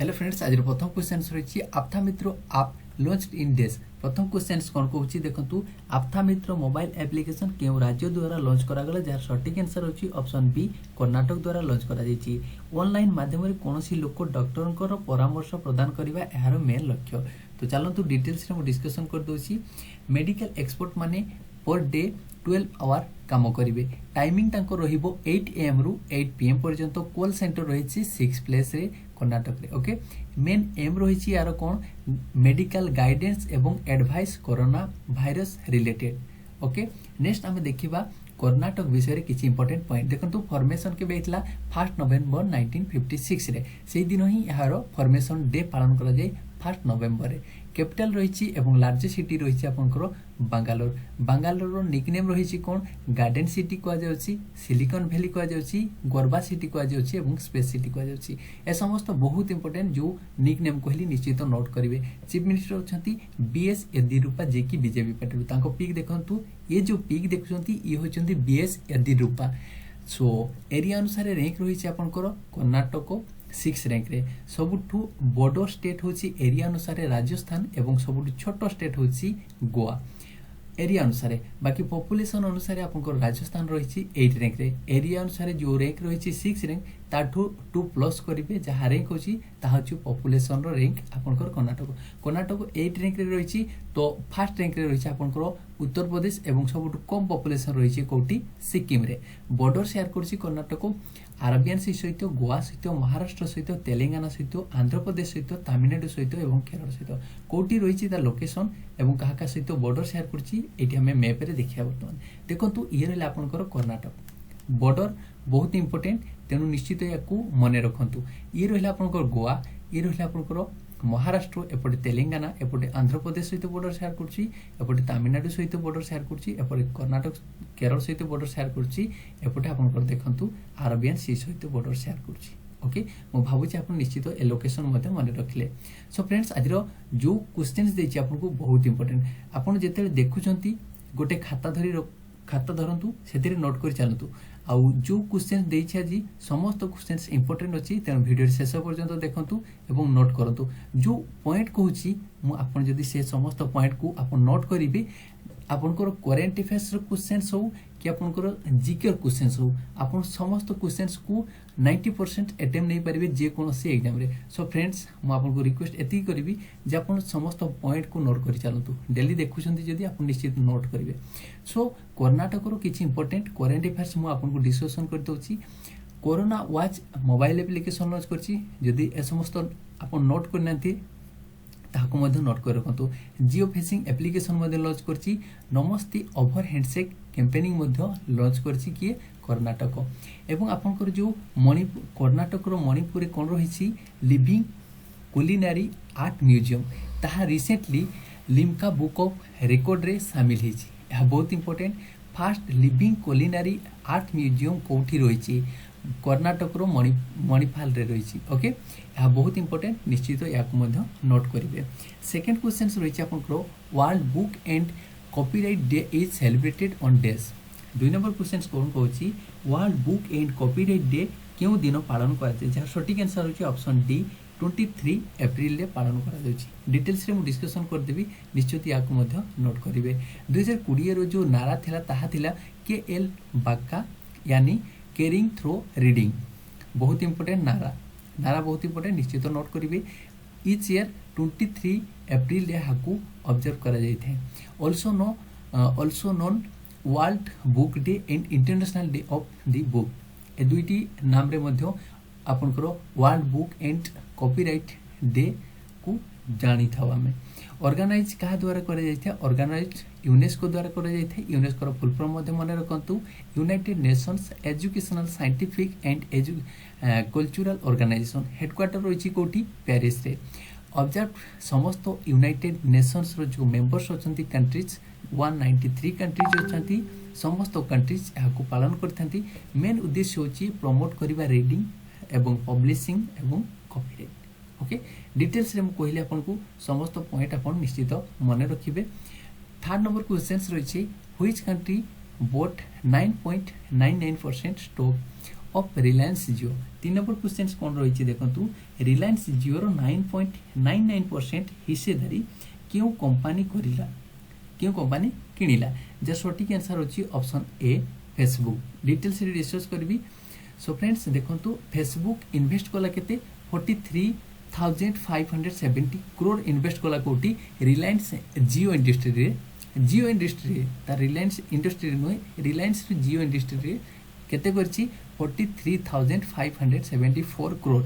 Hello friends, आज प्रथम question रही आप्था मित्र आप लॉन्च्ड इन डेज। प्रथम क्वेश्चन कौन कहूँ देखो, आप्था मित्र मोबाइल एप्लिकेशन क्यों राज्य द्वारा लॉन्च करागला, जार सठिक आंसर होची ऑप्शन बी कर्नाटक द्वारा लॉन्च करा जायछि। ऑनलाइन माध्यम कोनोसी लोक डॉक्टर परामर्श प्रदान करबा एहार मेन लक्ष्य। तो चलतु डिटेल्स रे डिस्कशन कर दोछि। मेडिकल एक्सपर्ट माने पर डे 12 आवर काम करेंगे। टाइमिंग तांको रहिबो 8 AM रु 8 PM पर्यंत। कॉल सेंटर रही 6 प्लेस रे कर्नाटक रे। ओके, मेन एम रही यार कौन, मेडिकल गाइडेंस एवं advice corona virus related. Okay, next आम देखा कर्नाटक विषय किसी इंपोर्टेंट पॉइंट देखो। फॉर्मेशन के 1 नवेम्बर 1956 रे, से दिन ही यार फॉर्मेशन डे पालन करा जाए 1 नवेम्बर रे। कैपिटल रही एवं लार्जेस्ट सिटी रही आपंकर बांगालोर। बांगालोर निकनेम रही कौन, गार्डन सिटी कहुच्छी, सिलिकन भैली कहुच्छी, गोरबा सिटी कहुच्छी और स्पेस सिटी कहुच्छी। ए समस्त बहुत इंपोर्टेंट जो निकनेम कहली निश्चित नोट करेंगे। चीफ मिनिस्टर अच्छा BS येदियुरप्पा जे कि बीजेपी पार्टी। पिक देखु, ये जो पिक देखुं ये होती BS येदियुरप्पा। सो एरिया अनुसार रैंक रही आपंकर कर्नाटक 6 रैंक रे। सबुठु बड़ स्टेट होची एरिया अनुसार राजस्थान एवं सबुठु छोट स्टेट होची गोवा एरिया अनुसार। बाकी पॉपुलेशन अनुसार आपंकर राजस्थान रही 8 रैंक रे। एरिया अनुसार जो रैंक रही 6 रैंक ताठू 2 प्लस करेंगे, जहाँ रैंक होची पॉपुलेशन रैंक आपंकर कर्नाटक 8 रैंक रे रही। तो फर्स्ट रैंक रे रही आपंकर उत्तर प्रदेश एवं सबुठु कम पॉपुलेशन रही कौटी सिक्किम रे। बॉर्डर शेयर करछि कर्नाटक अरेबियन सी सहित, गोवा सहित, महाराष्ट्र सहित, तेलंगाना सहित, आंध्र प्रदेश सहित, तमिलनाडु सहित एवं केरल सहित। कौटी रही लोकेशन एवं क्या सहित बॉर्डर शेयर करछि एठी हमें मैप रे देखिया। बर्तमान देखंतु ये रहला आपनकर कर्नाटक बॉर्डर बहुत इंपोर्टेंट, तेणु निश्चित या मन रखु। ये रहला आपनकर गोवा, ये रहला आपनकर महाराष्ट्र, एपटे तेलंगाना, एपटे आंध्र प्रदेश सहित बॉर्डर शेयर करछि, एपटे तमिलनाडु सहित बॉर्डर शेयर करछि, एपटे कर्नाटक केरल सहित बॉर्डर शेयर करछि, एपटे आपनकर देखंतु अरेबियन सी सहित बॉर्डर शेयर करछि। ओके, मु भाबुछि आपन निश्चित ए लोकेशन मध्ये मन रखले। सो फ्रेंड्स, आज जो क्वेश्चंस देछि आपनको बहुत इंपोर्टेंट। आपन जेते देखुछंती गोटे खाता धरंतु, सेतिरे नोट कर चलंतु। आउ जो क्वेश्चन देछि आज समस्त क्वेश्चंस इंपोर्टेंट अछि, तेणु वीडियो शेष पर्यंत देखंतु एवं नोट करंतु। जो पॉइंट कहूछि मु आपन जदि से समस्त पॉइंट को आपन नोट करिवे, आपनकर करेंट अफेयर्स क्वेश्चंस हो कि आपनकर जीके क्वेश्चंस हो, आपन समस्त क्वेश्चंस को 90% अटेम्प्ट नहीं पारिबे जे कोनोसी एग्जाम रे। सो फ्रेंड्स, मु आपनको रिक्वेस्ट एति करिवि जे आपन समस्त पॉइंट को नोट करि चलंतु। डेली देखुछंती जदि आपन निश्चित नोट करिवे। सो कर्नाटक रो किछि इंपोर्टेंट करेंट अफेयर्स मु आपनको डिस्कशन कर दउछि। Corona watch mobile application launch करछि, जदि ए समस्त आपन नोट करनांती ताको मध्ये नोट कर रखंतु। जियो फेसिंग एप्लिकेशन मध्ये लॉन्च करछि। नमस्ते ओवर हैंडशेक कैंपेनिंग मध्ये लॉन्च करछि किए कर्नाटक। एवं आपनकर जो कर्नाटक रो मणिपुर कोन रहिछि लिविंग कुलिनारी आर्ट म्यूजियम, ताहा recently Limca book of record रे शामिल हिछि। यह बहुत important. First living culinary art museum कोठी रहिछि कर्नाटक रो मणिपाल रे रहिछि। ओके, यह बहुत इंपोर्टेंट, निश्चित याक मध्ये नोट करिवे। सेकंड क्वेश्चन रहिछि आपनकर world book and copyright day is celebrated on days. 2 number question कोन कहूछि world book and copyright day केउ दिन पालन करा जाय, जहाँ सटीक आंसर होछि ऑप्शन डी 23 एप्रिल रे पालन करा जायछि। डिटेल्स रे मु डिस्कशन कर देबी, निश्चित याक मध्ये नोट करिवे। 2020 रो जो नारा थिला ताहा थिला KL बाक्का, यानी केयरिंग थ्रू रीडिंग। बहुत इंपोर्टेंट नारा बहुत इंपोर्टेंट, निश्चित नोट करिवे। इच ईयर 23 एप्रिल रे हाकू ऑब्जर्व करा जायथे। Also known world book day and international day of the book. ए दुईटी नाम रे मध्ये आपनकर world book and copyright day को जानी थाव आमे। ऑर्गेनाइज कहा द्वारा करे जायथे, ऑर्गेनाइज यूनेस्को द्वारा करे जायथे। यूनेस्को रो फुल फॉर्म मध्ये मन रखंतु United Nations Educational Scientific and Cultural Organisation. Headquarter रही कोठी पेरिस रे। ऑब्जर्व समस्त यूनाइटेड नेशंस रो जो मेंबर्स अछंती कंट्रीज 193 कंट्रीज अछंती, समस्त कंट्रीज याको पालन करथंती। मेन उद्देश्य होची प्रमोट करिबा रीडिंग एवं पब्लिशिंग एवं कॉपीराइट। ओके, डिटेल्स रे मु कहले आपनको समस्त पॉइंट आपन निश्चित मन रखिबे। थर्ड नंबर क्वेश्चंस रही which country boat 9.99% stock of Reliance Jio. 3 number question कौन रही देखो रिलायंस जियो 9.99% हिस्सेदारी क्यों कंपनी करिला क्यों कंपनी किनिला जर सटीक आंसर होची ऑप्शन ए फेसबुक। डिटेल्स रे डिस्कस करबी। सो फ्रेंड्स देखंतु फेसबुक इन्वेस्ट कला केते 43,570 करोड़ इन्वेस्ट कला कोटी रिलायंस जियो इंडस्ट्री ता रिलायंस इंडस्ट्री नुहे रिलायंस जियो इंडस्ट्री केते करची 43,574 करोड़।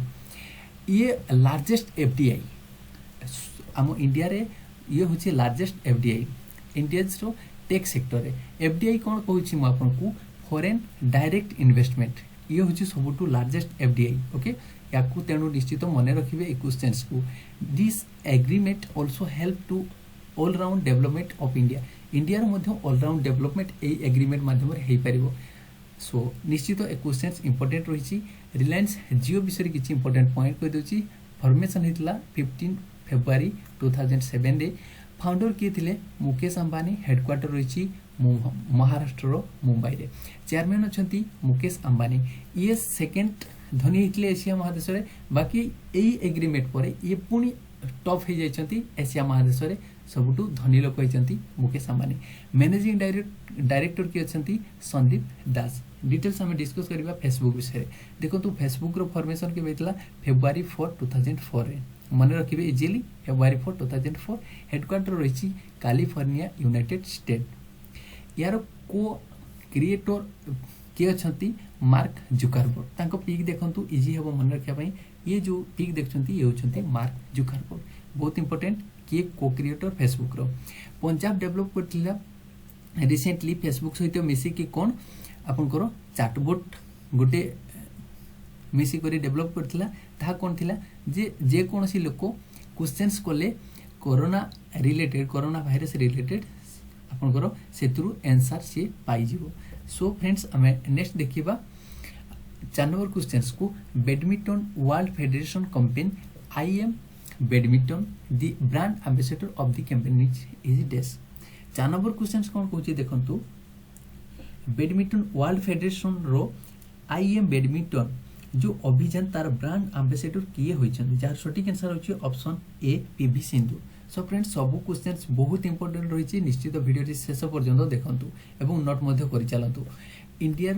ये लार्जेस्ट एफडीआई आम इंडिया रे ये होची लार्जेस्ट एफडीआई इंडियाज रो टेक सेक्टर रे। एफडीआई कोन कहूची म आपनकू फॉरेन डायरेक्ट इन्वेस्टमेंट ये होची सबुटू लार्जेस्ट एफडीआई। ओके याकू तेणु निश्चित मन रखिबे ए क्वेश्चंस को। This agreement also help to all round development of India. India रो मध्ये ऑल राउंड डेवलपमेंट ए एग्रीमेंट माध्यम रे हेई परिबो। सो निश्चित ए क्वेश्चंस इंपोर्टेंट रहिची। रिलायंस जियो विषय किछि इंपोर्टेंट पॉइंट कहि दोची। फॉर्मेशन हितला 15 फेब्रुआरी 2007 रे। फाउंडर किए थिले मुकेश अंबानी। हेडक्वार्टर रही महाराष्ट्र मुंबई रे। चेयरमैन अछंती मुकेश अंबानी। ये सेकेंड धनी होते एशिया महादेश रे। बाकी यही एग्रीमेंट पर ये पुणी टॉप हो जाती एशिया महादेश रे सबुठू धनी लोक होती मुकेश अंबानी। मैनेजिंग डायरेक्टर किए अच्छा संदीप दास। डिटेल्स आम डिस्कस करवा फेसबुक विषय। देखो फेसबुक रो फॉर्मेशन के फेब्रुआरी 4, 2004 रे। मन रखिए इजिली फेब्रुआरी 4, 2004। हेडक्वार्टर रही कैलिफोर्निया यूनाइटेड स्टेट। यार को क्रिएटर किए अच्छा मार्क जुकरबर्ग। तांको पिक देखंतु इजी हेबो मन रखिया पई। ये जो पिक देखछंती ये होछंती मार्क जुकरबर्ग। बहुत इंपोर्टेंट किए को क्रिएटर फेसबुक रो। पंजाब डेवलप करथिला रिसेंटली फेसबुक सहित मिसी कि कोन आपनकर चैटबॉट गोटे मिसी करी डेवलप करथिला। ता कोन थिला जे कोनसी लोक क्वेश्चंस कोले corona related corona virus related आपनकर सेतुरु आंसर से पाई जिवो। सो फ्रेंड्स हमें नेक्स्ट देखिबा 4 नंबर क्वेश्चंस को। Badminton world federation campaign I am badminton the brand ambassador of the campaign is डेस। 4 नंबर क्वेश्चंस कोन कहूची देखंतु बैडमिंटन वर्ल्ड फेडरेशन रो आई एम बैडमिंटन जो अभियान तार ब्रांड एम्बेसडर किए होइछन जार सटीक आंसर होची option A PV Sindhu. So friends सब क्वेश्चंस बहुत इंपोर्टेंट रही। निश्चित वीडियो शेष पर्यंत देखंतु एवं नोट मध्य करि चलंतु। इंडिया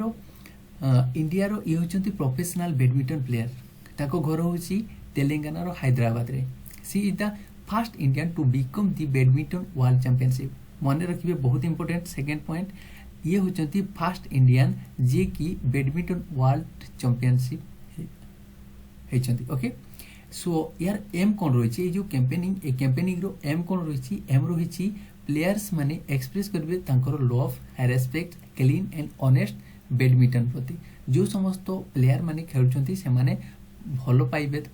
रो ये होचंती प्रोफेशनल बैडमिंटन प्लेयर। ताको घर होची तेलंगाना रो हैदराबाद रे। She is the first Indian to become the badminton world championship. मन रखिबे बहुत इंपोर्टेंट सेकंड पॉइंट। ये होचंती फर्स्ट इंडियन जे की बैडमिंटन वर्ल्ड चैंपियनशिप हेचंती। ओके सो यार एम कौन रही जो कैंपेनिंग रो एम कौन रही एम रही प्लेयर्स माने एक्सप्रेस करेंगे तांकर love respect clean and honest badminton प्रति। जो समस्त प्लेयर माने खेलुछंती से माने भलो पाइबे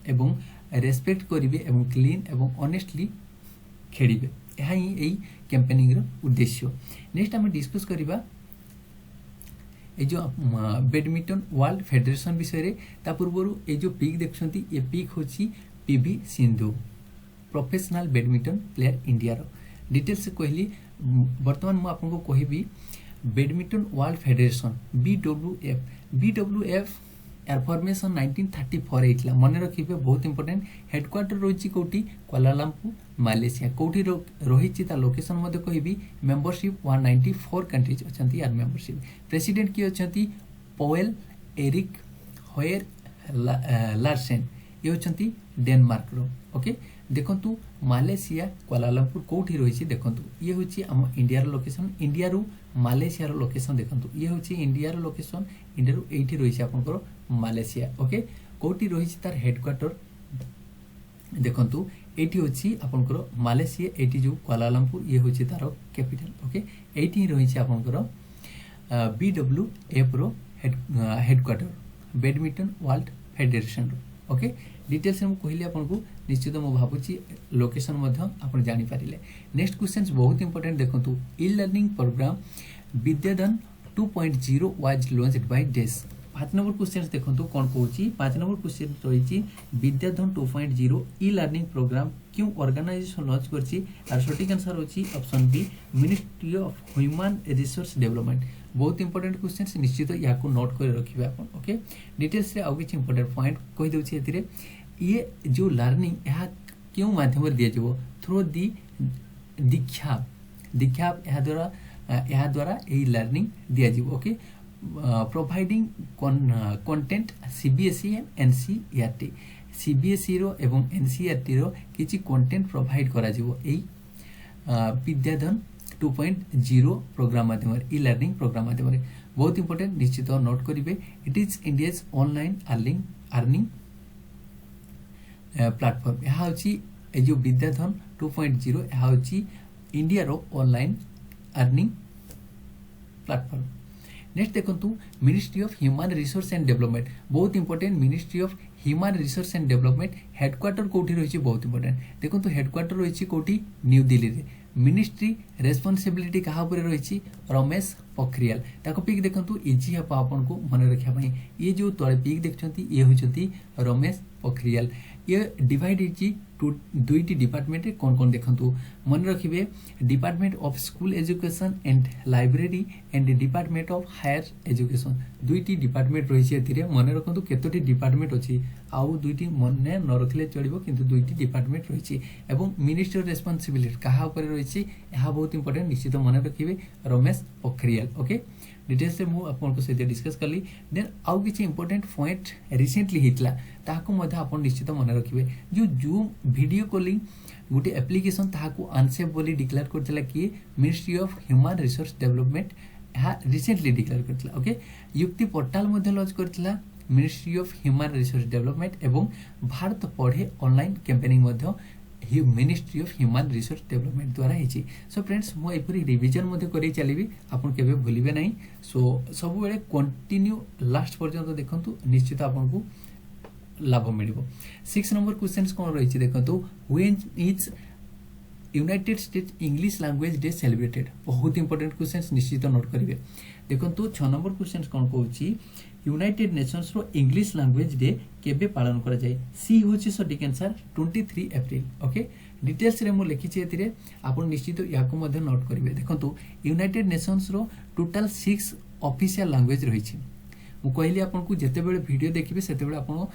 एवं रेस्पेक्ट करेंगे एवं क्लीन एवं ऑनेस्टली खेलिबे। यह ही एई कैंपेनिंग रो उद्देश्य। नेक्स्ट आम डिस्कस करबा ए जो बैडमिंटन वर्ल्ड फेडरेशन विषय रे। ता पूर्व ए जो पिक देखछंती ए पिक होची PV Sindhu professional badminton player India रो। डिटेल्स कहली वर्तमान मु आपको कहबी बैडमिंटन वर्ल्ड फेडरेशन बीडब्ल्यूएफ यार फॉर्मेशन 1934 एइतला। मन रखिबे बहुत इंपोर्टेंट। हेडक्वार्टर रही कोठी कुआलालंपुर मालयेशिया। कोठी रही ता लोकेशन मध्ये कहबी। मेंबरशिप 194 कंट्रीज अछंती यार मेंबरशिप। प्रेसिडेंट की अछंती पोएल एरिक होयर लार्सेन। ये अछंती डेनमार्क रो। ओके देखंतु मालयेशिया कुआलालंपुर कोठी रही देखंतु ये होची हम इंडिया रो लोकेशन। इंडिया रो मालयेशिया रो लोकेशन देखंतु ये होची इंडिया रो लोकेशन। इंडिया रो एठी रही आपनकर मालयेशिया। ओके कोठी रही तार हेडक्वार्टर देखंतु एठी होची आपनकर मालयेशिया। एठी जो कुआलालंपुर ये होची तार कैपिटल। ओके एठी रही आपनकर बीडब्ल्यूएफ रो हेडक्वार्टर बैडमिंटन वर्ल्ड फेडरेशन रो। ओके डिटेल्स हम कहली आपको निश्चित मु भाबुची लोकेशन मध्य आपण जानि पारिले। नेक्स्ट क्वेश्चंस बहुत इंपोर्टेंट देखंतु e learning programme Vidyadhan 2.0 was launched by डेस। 5 नंबर क्वेश्चन देखंतु कोन कहूची 5 नंबर क्वेश्चन रहिची विद्याधन 2.0 ई लर्निंग प्रोग्राम क्यों ऑर्गेनाइजेशन लॉन्च करची आर सटीक आंसर होची option B ministry of human resource development बहुत इंपोर्टेंट क्वेश्चन निश्चित या को नोट कर रखिबे अपन ओके डिटेल्स रे आउ किछ इंपोर्टेंट पॉइंट कहि दउची एतिरे ये जो लर्निंग यह क्यों माध्यम रे दिया जबो थ्रू दी दीक्षा यह द्वारा यही लर्निंग दिया जीव okay providing content CBSE and NCERT CBSE रो एवं एनसीईआरटी रो किछि कंटेंट प्रोवाइड करा जीव एई विद्याधन 2.0 प्रोग्राम माध्यम ई लर्निंग प्रोग्राम माध्यम बहुत इंपोर्टेंट निश्चित नोट करिवे it is India's online learning platform यह होची ए जो विद्याधन 2.0 यह होची इंडिया रो ऑनलाइन अर्निंग प्लेटफॉर्म नेक्स्ट देखंतु ministry of human resource and development बहुत important ministry of human resource and development headquarter कोठी रहिछि बहुत इंपोर्टेंट देखंतु हेडक्वार्टर रहिछि कोठी न्यू दिल्ली रे मिनिस्ट्री रेस्पोंसिबिलिटी कहा ऊपर रहिछि रमेश पोखरियाल ताको पिक देखंतु इजी है आपन को मन रखिया पई ये जो तळे पिक देखछंती ये होछंती रमेश पोखरियाल ये डिवाइड इछि टू दुईटी डिपार्टमेंट कोन कोन देखंतु मन रखिबे department of school education and library and department of higher education दुईटी डिपार्टमेंट रहिछि एथिरे मन रखंतु केतोटी डिपार्टमेंट अछि आउ दुईटी मने न रखले चलिबो किंतु दुईटी डिपार्टमेंट रहिछि एवं मिनिस्टर रेस्पोंसिबिलिटी कहा ऊपर रहिछि यहा बहुत इंपोर्टेंट निश्चित मन रखिबे रमेश पोखरियाल ओके डिटेल्स से मु आपन को सहित डिस्कस करली देन आउ किछि इंपोर्टेंट पॉइंट रिसेंटली हितला ताको मध्ये आपन निश्चित मन रखिबे जो जूम वीडियो कॉलिंग गुटे एप्लीकेशन ताको अनसेफ बोली डिक्लेयर करथिला कि ministry of human resource development हा रिसेंटली डिक्लेयर करथिला ओके युक्ति पोर्टल मध्ये लॉन्च करथिला ministry of human resource development एवं भारत पढ़े ऑनलाइन कैंपेनिंग मध्ये ministry of human resource development द्वारा हिची सो फ्रेंड्स मो एपरी रिवीजन मध्ये करी चलीबी आपन केबे भूलिबे नाही सो सब बेले कंटिन्यू लास्ट पर्यंत देखंतु निश्चित आपन को लाभ मिलिबो 6 नंबर क्वेश्चंस कोन रहिछि देखंतु when is United states English language day celebrated बहुत इंपोर्टेंट क्वेश्चंस निश्चित नोट करिवे देखंतु 6 नंबर क्वेश्चंस कोन कहूछि यूनाइटेड नेशंस रो इंग्लिश लैंग्वेज डे केबे पालन करा जाय सी होछि सटीक आंसर 23 अप्रैल ओके डिटेल्स रे मु लिखि छि एतिरे आपन निश्चित याको मध्ये नोट करिवे देखंतु यूनाइटेड नेशंस रो टोटल 6 ऑफिशियल लैंग्वेज रही छि मु कहली आपन को जते बेले वीडियो देखिबे सेते बेले आपन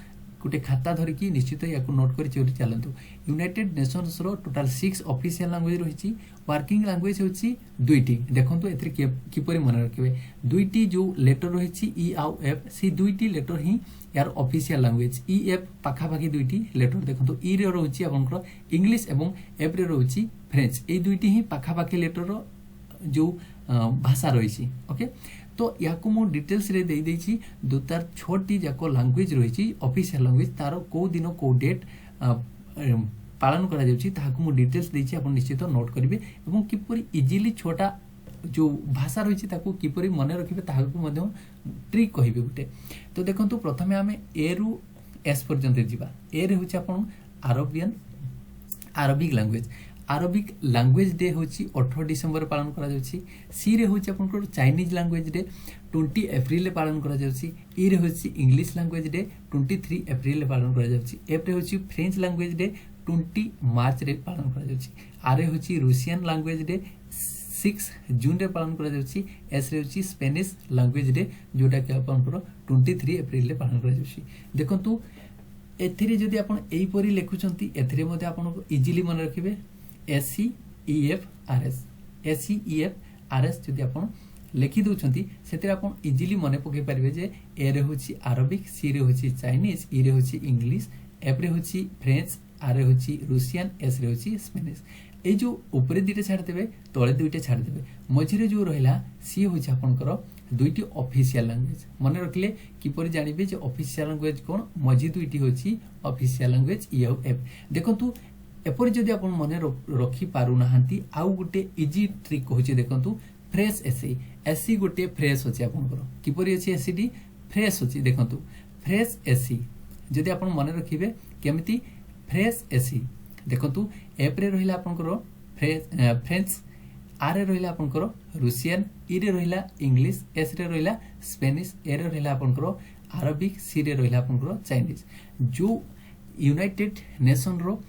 गोटे खाता धरिकी निश्चित या नोट कर चलतु यूनाइटेड नेशंस रो टोटल 6 ऑफिशियल लैंग्वेज रही वर्किंग लैंग्वेज होची दुईटी देखंतु एथरे किपरि मन रखिबे दुईटी जो लेटर रही ई आउ एफ सी दुईटी लेटर ही यार ऑफिशियल लैंग्वेज ई एफ पाखा पाखी दुईटी लेटर देखंतु ई रे रहउची आपनकर इंग्लिश एवं एफ रे रहउची फ्रेंच ए दुईटी ही पाखा पाखी लेटर रो जो भाषा रही ओके तो याको मु डिटेल्स रे दे देछि दो तार छोटी जाको लैंग्वेज रही ऑफिशियल लैंग्वेज तारो को दिन को डेट पालन करा जाउछि ताको मु डिटेल्स देछि आपण निश्चित नोट करिवे एवं किपरि इजीली छोटा जो भाषा रही ताको किपरि मने रखिबे ताको मध्य ट्रिक कहिबे गुटे तो देखंतु प्रथमे हमें ए रु एस पर्यंत जिबा ए रे होछि आपण Arabic language Arabic language day होची 18 डिसेंबर पालन करा जाउची सी रे होची आपन चाइनीज लैंग्वेज डे 20 अप्रैल ले पालन करा जाउची ई रे होची इंग्लिश लैंग्वेज डे 23 अप्रैल ले पालन करा जाउची एफ रे होची फ्रेंच लैंग्वेज डे 20 मार्च रे पालन करा जाउची आर रे होची रूसियन लैंग्वेज डे 6 जून रे पालन करा जाउची एस रे होची स्पेनिश लैंग्वेज डे जोटा कि आपन 23 अप्रैल ले पालन करा जाउची देखंतु एथिरे जदी आपन एई परी लेखुचंती एथिरे मध्ये आपन इजीली मन रखिबे SCEFRS जदि आपण लिखि दउछंती सेते आपण इजीली मने पके परिबे जे ए रे होची अरबिक सी रे होची चाइनीज ई रे होची इंग्लिश एफ रे होची फ्रेंच आर रे होची रूसियन एस रे होची स्पेनिश ए जो ऊपरे दुईटा छाड़ देबे तळे दुईटा छाड़ देबे मझिरे जो रहिला सी होची आपनकर दुईटी ऑफिशियल लैंग्वेज मन रखले किपरि जानिबे जे ऑफिशियल लैंग्वेज कोन मझि दुईटी होची ऑफिशियल लैंग्वेज ई और एफ देखंतु एपरि जदि आपण मने रखी पारु नाहंती आउ गुटे इजी ट्रिक होची देखंतु फ्रेश एसी गुटे फ्रेश होची आपनकर किपरि अछि एसीडी फ्रेश होची देखंतु फ्रेश एसी जदि आपण मने रखिबे केमिति फ्रेश एसी देखंतु एप रे रहिला आपनकर फ्रेंच आर रे रहिला आपनकर रूसियन, ई रे रहिला इंग्लिश, एस रे रहिला स्पेनिश, ए रे रहिला आपनकर अरबिक, सी रे रहिला आपनकर चाइनीज। जो यूनाइटेड नेशन रो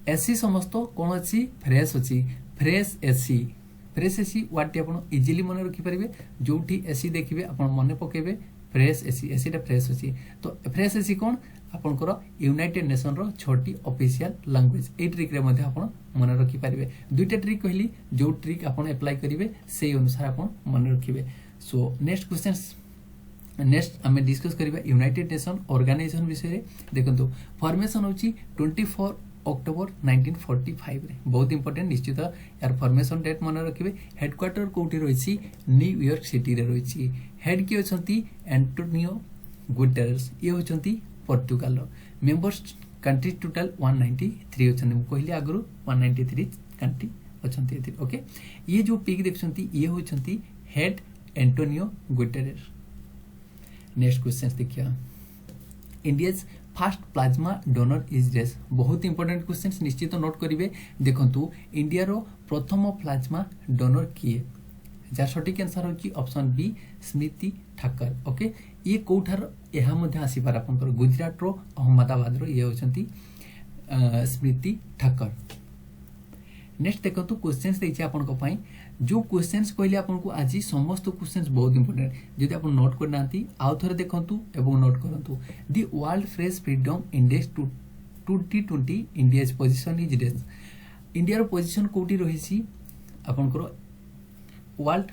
एसी समस्त कौन अच्छी फ्रेश अच्छी fresh AC. Fresh AC ward T आप इजिली मन रखिपारे, जो एसी देखिए आप मन पकेबे फ्रेश एसी, एसीटा फ्रेश अच्छी। तो फ्रेश एसी कौन आपनकर United nation row 6टी official language. A trick रे मध्ये आपण मन रखिपारे। दुईटा ट्रिक कहली, जो ट्रिक आपण अप्लाई करिवे से अनुसार आपण मन रखिबे। सो नेक्स्ट क्वेश्चंस, नेक्स्ट आम डिस्कस करिबा यूनाइटेड नेशन ऑर्गेनाइजेशन विषय। देखंतु फॉर्मेशन होची 24 अक्टोबर 1945 रे, बहुत इंपोर्टेंट। निश्चित यार फॉर्मेशन डेट मन रखिबे। हेडक्वार्टर कोठी रहिछि न्यूयॉर्क सिटी रे रहिछि। हेड की अछंती एंटोनियो गुटेरेस, ये होचंती पोर्तुगाल। मेंबर्स कंट्री टोटल 193 अछंती, मु कहली आगरु 193 कंट्री अछंती एथि। ओके, ये जो पिक देखछंती ये होचंती head Antonio Guterres. Next question देखिए, India's first plasma donor is race. बहुत इंपोर्टेंट क्वेश्चन, निश्चित नोट करिवे। देखंतु इंडिया रो प्रथम प्लाज्मा डोनर किए, जार सटीक आंसर होची option B Smriti Thakar. Okay, ये कोठार एहा मध्ये आसी पार आपनकर गुजरात रो अहमदाबाद रो ये होचंती स्मृति ठाकर। नेक्स्ट देखंतु क्वेश्चंस देछि आपनको पई। जो क्वेश्चंस कहले आपनको आज समस्त क्वेश्चंस बहुत इंपोर्टेंट, जदि आप नोट कर नांती आउ थरे देखंतु एवं नोट करंतु। The world press freedom index 2020 India's position is रेस। इंडिया रो पोजीशन कोठी रहिछि आपनकर वर्ल्ड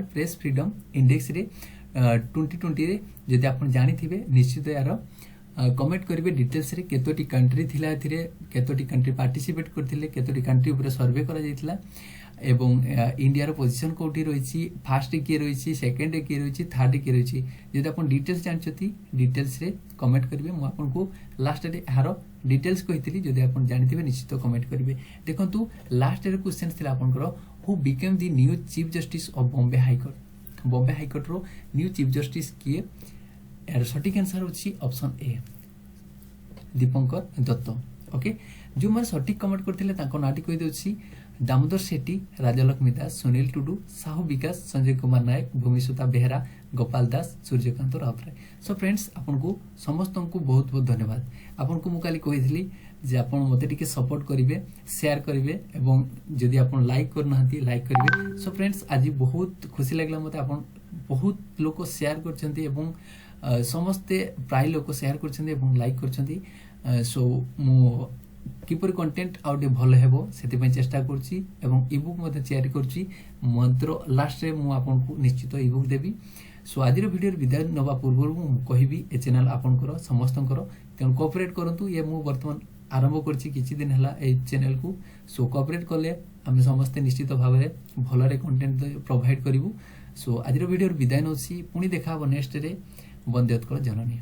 प्रेस फ्रीडम इंडेक्स रे 2020 रे। जदि आपण जानिथिबे निश्चित यार कमेंट करेंगे डिटेल्स रे केतोटी कंट्री थिला एथिरे, केतोटी कंट्री पार्टिसिपेट करथिले, केतोटी कंट्री ऊपर सर्वे करा जायतिला, एवं इंडिया रो पोजीशन कोठी रहिछि, फर्स्ट के रहिछि, सेकंड के रहिछि, थर्ड के रहिछि। जदि आपण डिटेल्स जानछथि डिटेल्स रे कमेंट करिवे। मु आपनको लास्ट रे हारो डिटेल्स कहितली, जदि आपण जानिथिबे निश्चित कमेंट करिवे। देखंतु लास्ट रे क्वेश्चन थिला आपनकर who became the new chief justice of Bombay high court. Bombay high court रो न्यू चीफ जस्टिस किए, यार सटीक आंसर होची option A Dipankar Datta. Okay, जो मैं सटीक कमेंट करथिले ताको नाटी कहि देउछि दामोदर सेठी, राजलक्ष्मी दास, सुनील टुडू, साहू विकास, संजय कुमार नायक, भूमिसुता बेहरा, गोपाल दास, सूर्यकांत राउतराय। सो फ्रेंड्स आपनको समस्त को बहुत बहुत धन्यवाद। आपनको मु काली कहिथिली जे आपण मते टिके सपोर्ट करिवे, शेयर करिवे, एवं जदि आपण लाइक करनाहंती लाइक करिवे। सो फ्रेंड्स आज बहुत खुशी लागला मते, आपण बहुत लोक शेयर करछंती एवं समस्ते प्राय लोक शेयर करछंती एवं लाइक करछंती। सो मु किपर कंटेंट आउटे भल हेबो सेति चेष्टा करछि एवं इबुक मध्ये तयारी करछि। मंत्र लास्ट रे मु आपनको निश्चित इबुक देबी। सो आज वीडियो विदाय नवा पूर्व मु कहिबी ए चैनल आपनकर समस्तंकर तेन कोऑपरेट करंतु। ये मु वर्तमान आरंभ करछि किछि दिन हला ए चैनल को। सो कोऑपरेट करले हम समस्त निश्चित भाव में भल कंटेंट प्रोवाइड करिवु। सो आज वीडियो विदाय नछि, पुणी देखा नेक्स्ट रे। वंदे उत्कल जननी।